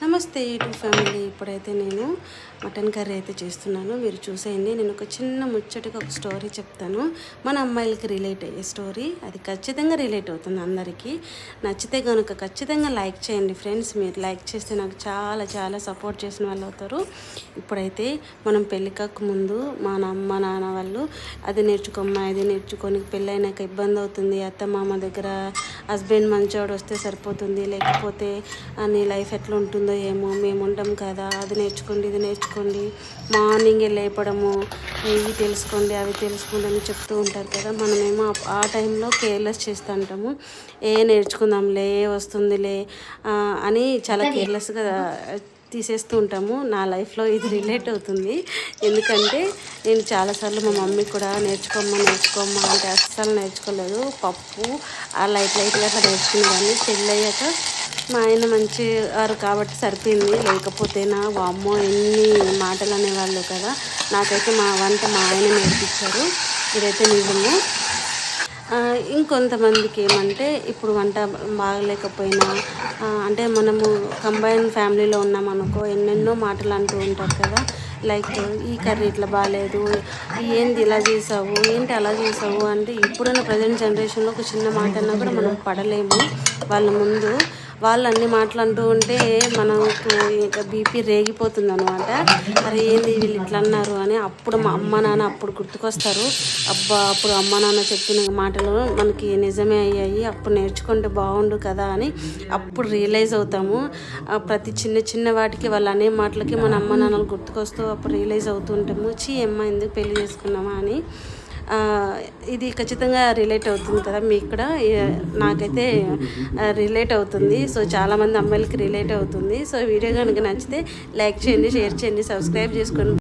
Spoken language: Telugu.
నమస్తే యూట్యూబ్ ఫ్యామిలీ. ఇప్పుడైతే నేను మటన్ కర్రీ అయితే చేస్తున్నాను. మీరు చూసేయండి. నేను ఒక చిన్న ముచ్చటగా ఒక స్టోరీ చెప్తాను. మన అమ్మాయిలకి రిలేట్ అయ్యే స్టోరీ. అది ఖచ్చితంగా రిలేట్ అవుతుంది అందరికీ. నచ్చితే కనుక ఖచ్చితంగా లైక్ చేయండి ఫ్రెండ్స్. మీరు లైక్ చేస్తే నాకు చాలా చాలా సపోర్ట్ చేసిన వాళ్ళు అవుతారు. ఇప్పుడైతే మనం పెళ్ళికకు ముందు మన అమ్మ నాన్న వాళ్ళు అది నేర్చుకోమ్మా ఇది నేర్చుకొని పెళ్ళైనాక ఇబ్బంది అవుతుంది, అత్త మామ దగ్గర హస్బెండ్ మంచోడు వస్తే సరిపోతుంది, లేకపోతే నీ లైఫ్ ఎట్లా ఉంటుందో ఏమో, మేము ఉంటాం కదా, అది నేర్చుకోండి ఇది నేర్చుకోండి, మార్నింగే లేపడము, ఇవి తెలుసుకోండి అవి తెలుసుకోండి అని చెప్తూ ఉంటారు కదా. మనమేమో ఆ టైంలో కేర్లెస్ చేస్తూ ఉంటాము. నేర్చుకుందాంలే వస్తుందిలే అని చాలా కేర్లెస్గా తీసేస్తూ ఉంటాము. నా లైఫ్లో ఇది రిలేట్ అవుతుంది. ఎందుకంటే నేను చాలాసార్లు మా మమ్మీ కూడా నేర్చుకోమ్మా అంటే అస్సలు నేర్చుకోలేదు. పప్పు లైట్గా అట్లా నేర్చుకునేదాన్ని. పెళ్ళయ్యాక మా ఆయన మంచివారు కాబట్టి సరిపోయింది. లేకపోతే నా వామ్మో ఎన్ని మాటలు అనేవాళ్ళు కదా. నాకైతే మా వంట మా ఆయన నేర్పించారు. ఇదైతే నిజము. ఇంకొంతమందికి ఏమంటే ఇప్పుడు వంట బాగలేకపోయినా అంటే మనము కంబైన్ ఫ్యామిలీలో ఉన్నామనుకో ఎన్నెన్నో మాటలు అంటూ ఉంటారు కదా. లైక్ ఈ కర్రీ ఇట్లా బాగాలేదు, ఏంది ఇలా చేసావు, ఏంటి అలా చేసావు అంటే ఇప్పుడున్న ప్రజెంట్ జనరేషన్లో ఒక చిన్న మాట అన్నా కూడా మనం పడలేము వాళ్ళ ముందు. వాళ్ళు అన్ని మాటలంటూ ఉంటే మనకు ఇంకా బీపీ రేగిపోతుంది అనమాట. అరే ఏంది వీళ్ళు ఇట్లా అన్నారు అని అప్పుడు మా అమ్మ నాన్న అప్పుడు గుర్తుకొస్తారు. అబ్బా అప్పుడు అమ్మ నాన్న చెప్పిన మాటలు మనకి నిజమే అయ్యాయి, అప్పుడు నేర్చుకుంటే బాగుండు కదా అని అప్పుడు రియలైజ్ అవుతాము. ప్రతి చిన్న చిన్న వాటికి వాళ్ళు అనే మాటలకి మన అమ్మ నాన్నలు గుర్తుకొస్తూ అప్పుడు రియలైజ్ అవుతూ ఉంటాము. అమ్మ ఎందుకు పెళ్లి చేసుకున్నామా అని. ఇది ఖచ్చితంగా రిలేట్ అవుతుంది కదా మీకు కూడా. నాకైతే రిలేట్ అవుతుంది. సో చాలామంది అమ్మాయిలకి రిలేట్ అవుతుంది. సో వీడియో కనుక నచ్చితే లైక్ చేయండి, షేర్ చేయండి, సబ్స్క్రైబ్ చేసుకోండి.